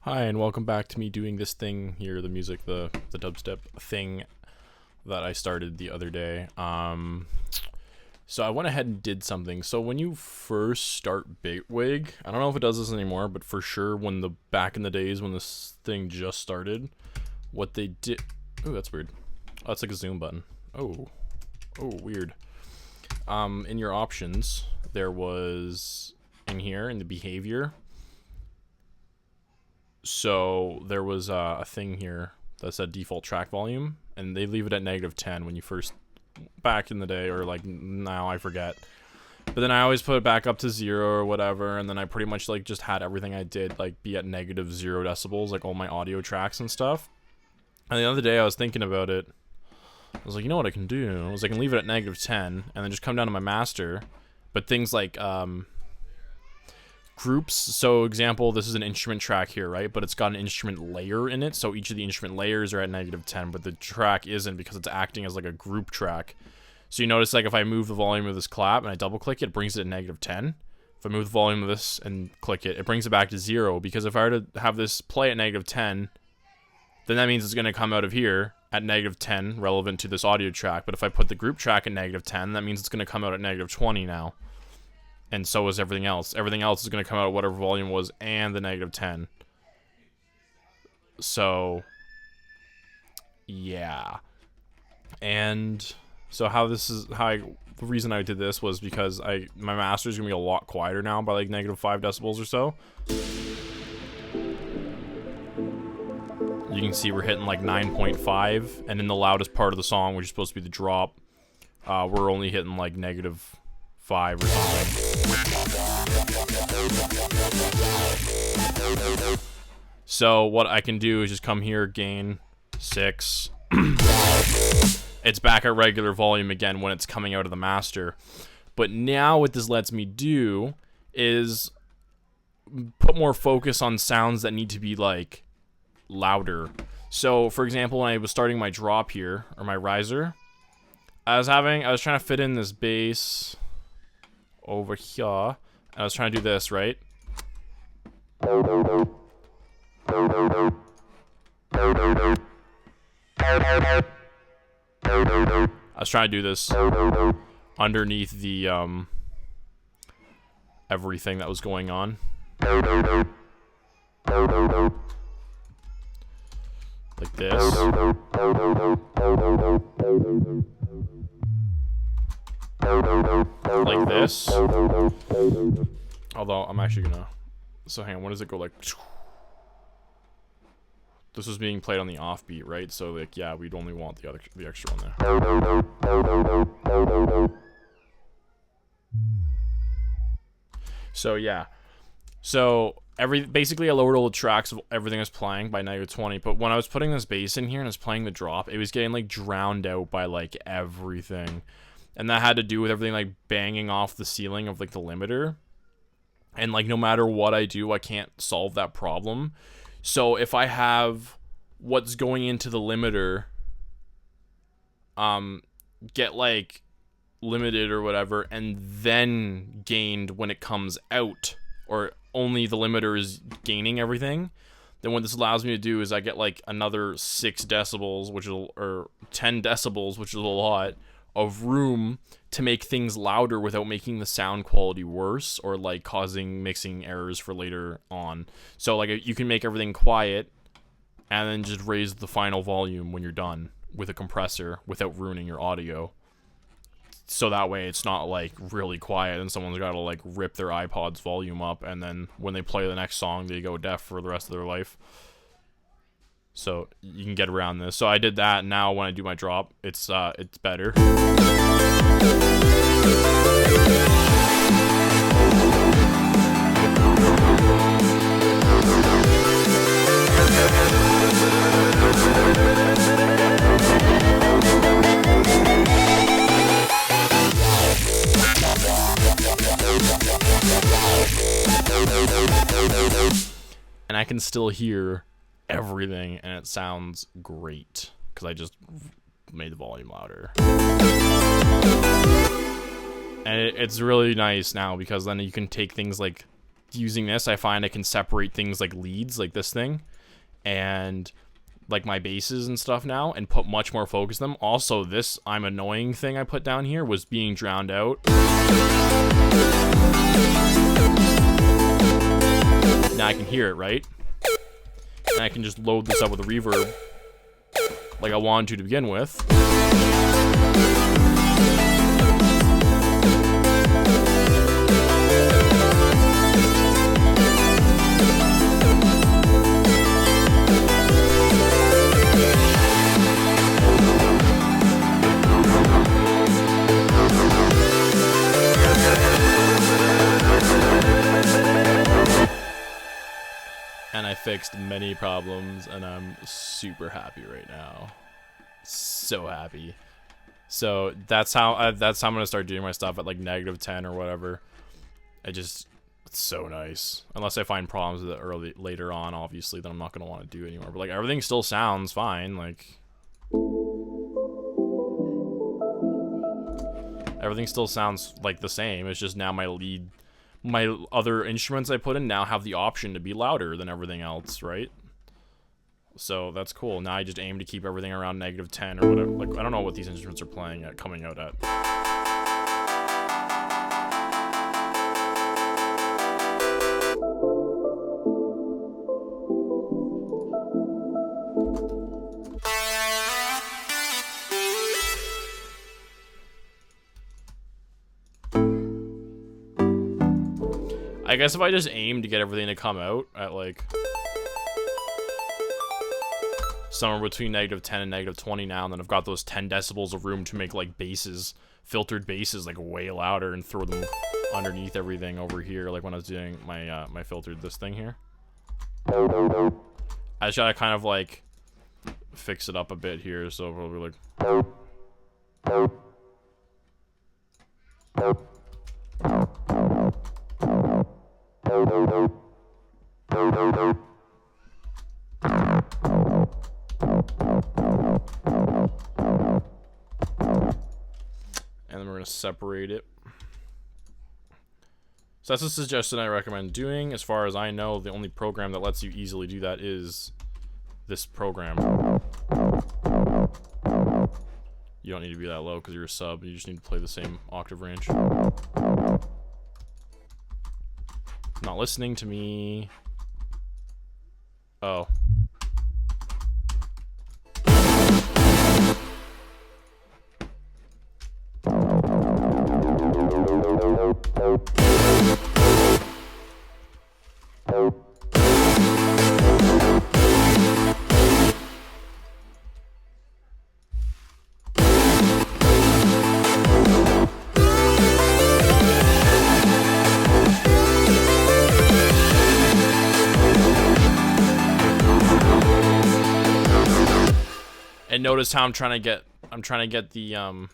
Hi, and welcome back to me doing this thing here, the music, the dubstep thing that I started the other day. So I went ahead and did something. So when you first start Bitwig, I don't know if it does this anymore, but for sure back in the days when this thing just started, what they did... Ooh, that's weird. Oh, that's like a zoom button. Oh, weird. In your options, there was, in here, in the behavior... So there was a thing here that said default track volume, and they leave it at -10 when you first, back in the day, or like now, I forget. But then I always put it back up to 0 or whatever, and then I pretty much like just had everything I did like be at -0 decibels, like all my audio tracks and stuff. And the other day I was thinking about it. I was like, you know what I can do? I can leave it at -10 and then just come down to my master. But things like groups, so example, this is an instrument track here, right? But it's got an instrument layer in it, so each of the instrument layers are at -10, but the track isn't because it's acting as like a group track. So you notice like if I move the volume of this clap and I double click it, it brings it at -10. If I move the volume of this and click it, it brings it back to 0, because if I were to have this play at -10, then that means it's going to come out of here at -10, relevant to this audio track. But if I put the group track at -10, that means it's going to come out at -20 now. And so is everything else. Everything else is going to come out at whatever volume was and the -10. So, yeah. And so the reason I did this was because my master is going to be a lot quieter now by like -5 decibels or so. You can see we're hitting like 9.5, and in the loudest part of the song, which is supposed to be the drop, we're only hitting like -5 or something. So what I can do is just come here, gain 6. It's back at regular volume again when it's coming out of the master. But now what this lets me do is put more focus on sounds that need to be like louder. So for example, when I was starting my drop here, or my riser, I was trying to fit in this bass over here, and I was trying to do this, right? I was trying to do this underneath the everything that was going on. Like this. Like this. Although I'm actually gonna, so hang on, what does it go like? This was being played on the offbeat, right? So like, yeah, we'd only want the extra one there. So yeah, so basically I lowered all the tracks of everything I was playing by -20, but when I was putting this bass in here and I was playing the drop, it was getting like drowned out by like everything. And that had to do with everything like banging off the ceiling of like the limiter. And like no matter what I do, I can't solve that problem. So if I have what's going into the limiter get like limited or whatever, and then gained when it comes out, or only the limiter is gaining everything, then what this allows me to do is I get like another 6 decibels, or 10 decibels, which is a lot of room to make things louder without making the sound quality worse or like causing mixing errors for later on. So like you can make everything quiet and then just raise the final volume when you're done with a compressor without ruining your audio. So that way it's not like really quiet and someone's got to like rip their iPod's volume up, and then when they play the next song they go deaf for the rest of their life. So you can get around this. So I did that. Now when I do my drop, it's better. And I can still hear everything, and it sounds great because I just made the volume louder. And it's really nice now because then you can take things like using this, I find I can separate things like leads, like this thing, and like my basses and stuff now, and put much more focus on them. Also, this I'm annoying thing I put down here was being drowned out. Now I can hear it, right? And I can just load this up with a reverb like I wanted to begin with. And I fixed many problems, and I'm super happy right now. So happy. So that's how I'm gonna start doing my stuff at like -10 or whatever. It's so nice. Unless I find problems with it later on, obviously, then I'm not gonna want to do it anymore. But like everything still sounds fine. Like everything still sounds like the same. It's just now my other instruments I put in now have the option to be louder than everything else, right? So that's cool. Now I just aim to keep everything around -10 or whatever. Like, I don't know what these instruments are coming out at. I guess if I just aim to get everything to come out at like somewhere between -10 and -20 now, and then I've got those 10 decibels of room to make like basses, filtered basses, like way louder, and throw them underneath everything over here, like when I was doing my my filtered this thing here. I just gotta kind of like fix it up a bit here, so probably like. And then we're going to separate it. So that's a suggestion I recommend doing. As far as I know, the only program that lets you easily do that is this program. You don't need to be that low because you're a sub. You just need to play the same octave range. Not listening to me. Oh. And notice how I'm trying to get the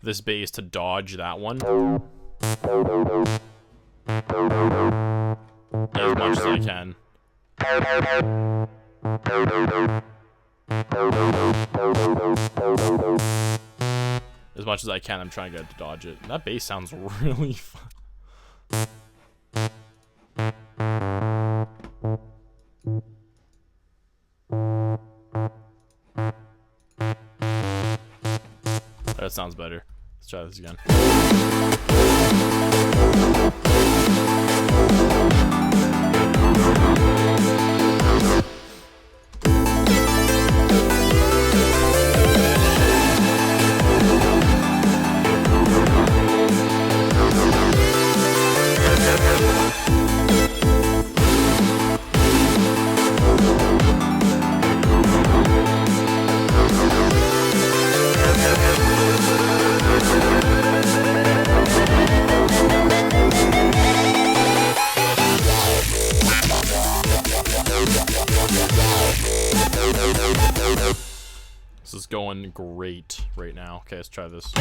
this bass to dodge that one as much as I can. As much as I can, I'm trying to get it to dodge it. And that bass sounds really fun. That sounds better. Let's try this again. This is going great right now. Okay, let's try this.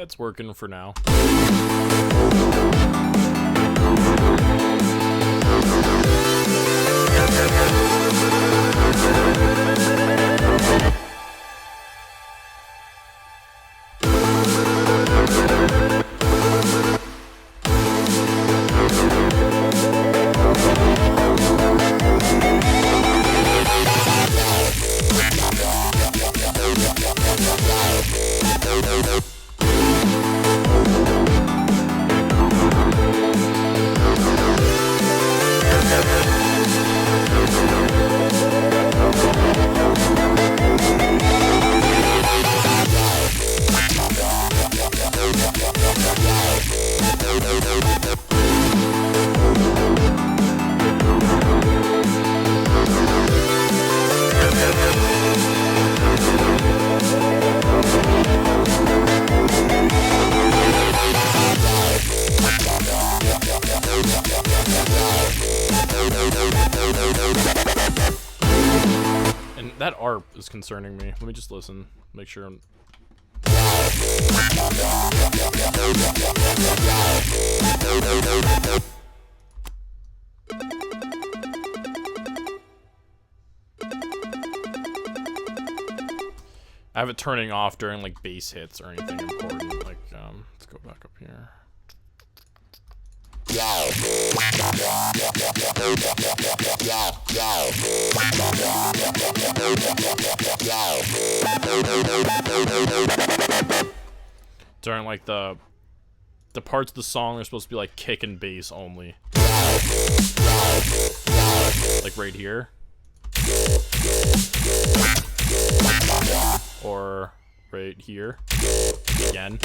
It's working for now. And that ARP is concerning me. Let me just listen, make sure I'm... I have it turning off during like bass hits or anything important. Like, let's go back up here. During like the parts of the song are supposed to be like kick and bass only. Like right here. Or right here. Again.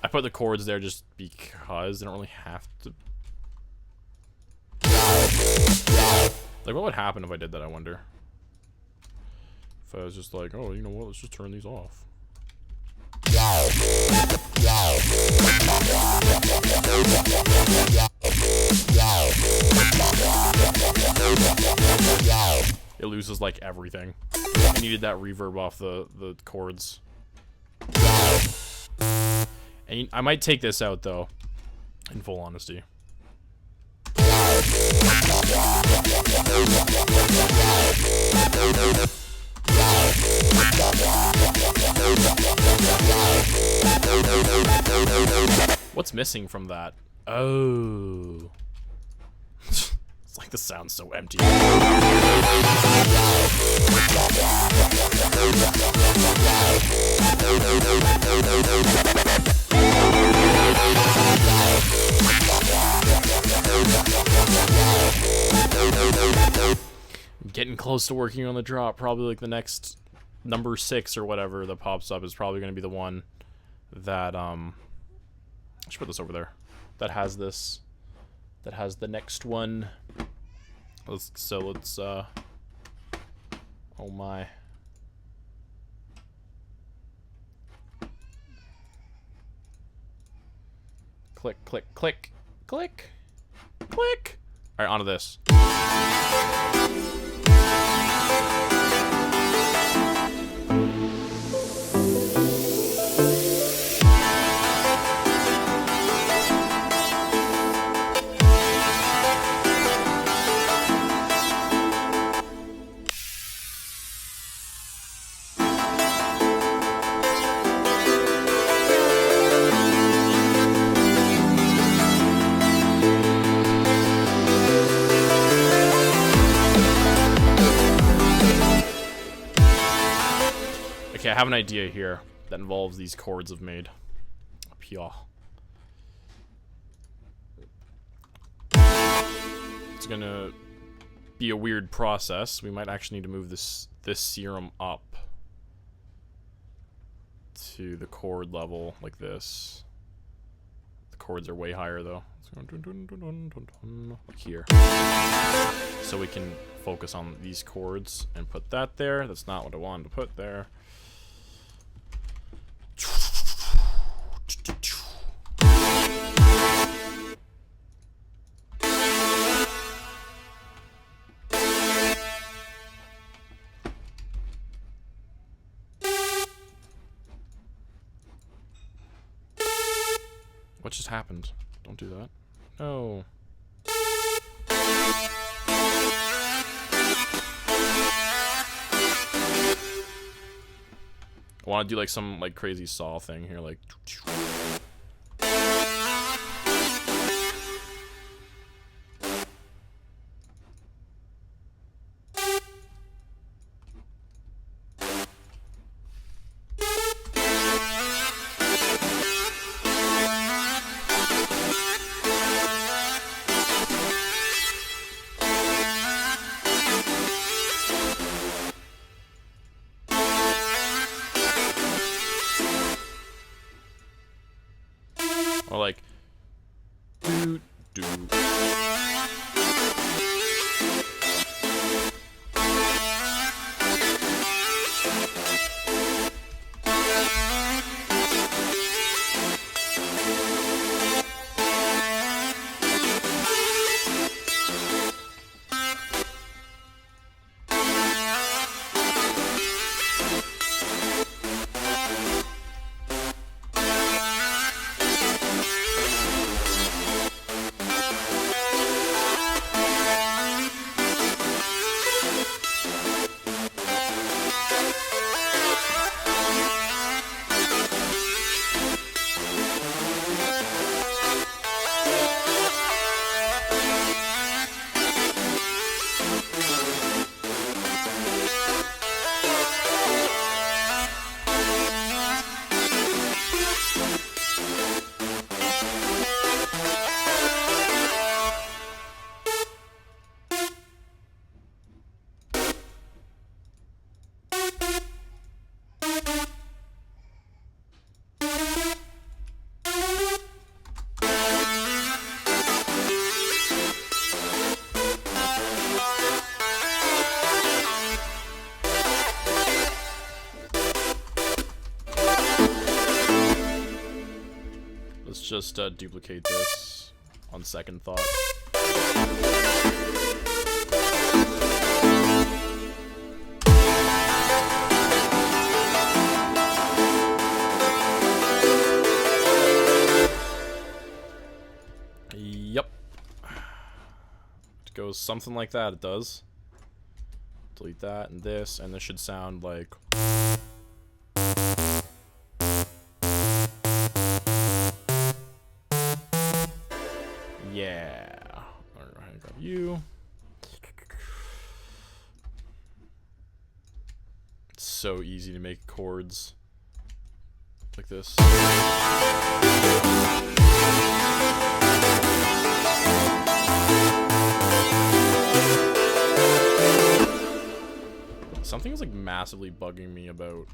I put the chords there just because I don't really have to. Like, what would happen if I did that, I wonder? If I was just like, oh, you know what, let's just turn these off. It loses, like, everything. I needed that reverb off the chords. And I might take this out, though, in full honesty. What's missing from that? Oh. It's like the sound's so empty. I'm getting close to working on the drop. Probably like the next number 6 or whatever that pops up is probably going to be the one that I should put this over there. That has this. That has the next one. Let's oh my. Click, click, click, click, click. All right, onto this. have an idea here that involves these chords I've made up here. It's gonna be a weird process. We might actually need to move this serum up to the chord level like this. The chords are way higher though. Like here. So we can focus on these chords and put that there. That's not what I wanted to put there. What just happened? Don't do that. No. I want to do like some like crazy saw thing here, like. Or like, do do. Let's just duplicate this on second thought. Yep. It goes something like that, it does. Delete that and this should sound like... Yeah. Alright, grab you. It's so easy to make chords like this. Something is like massively bugging me about.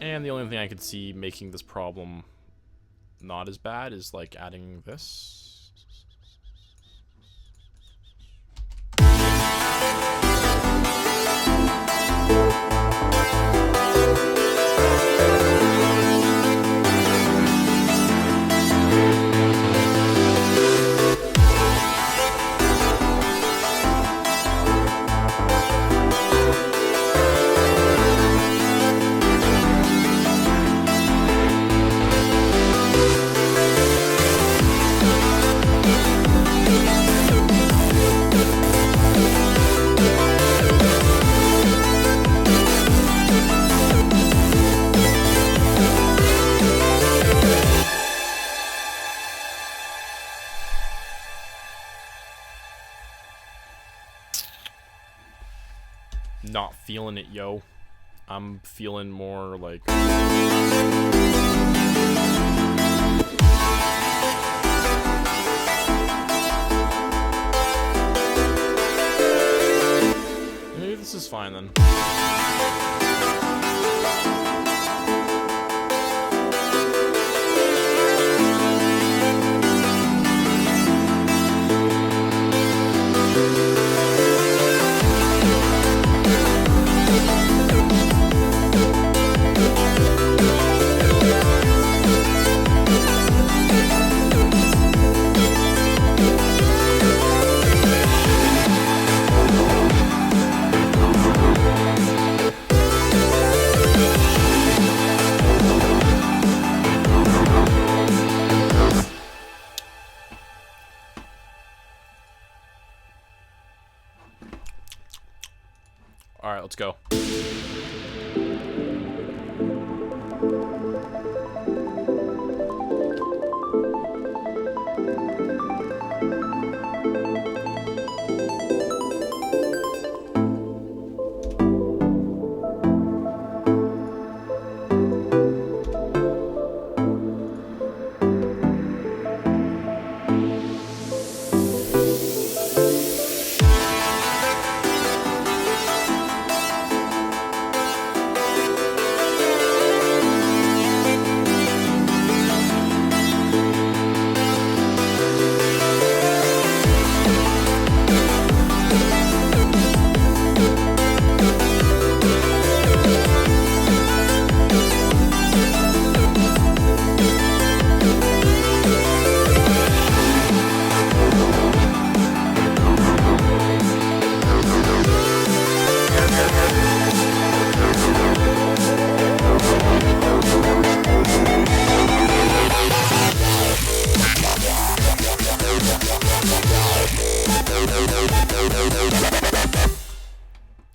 And the only thing I could see making this problem not as bad is like adding this. not feeling it, yo. I'm feeling more like... Maybe this is fine then. Alright, let's go.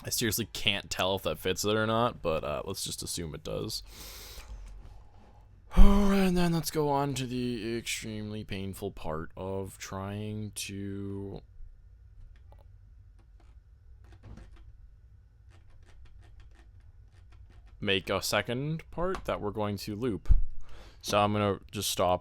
I seriously can't tell if that fits it or not, but let's just assume it does. And then let's go on to the extremely painful part of trying to make a second part that we're going to loop. So I'm gonna just stop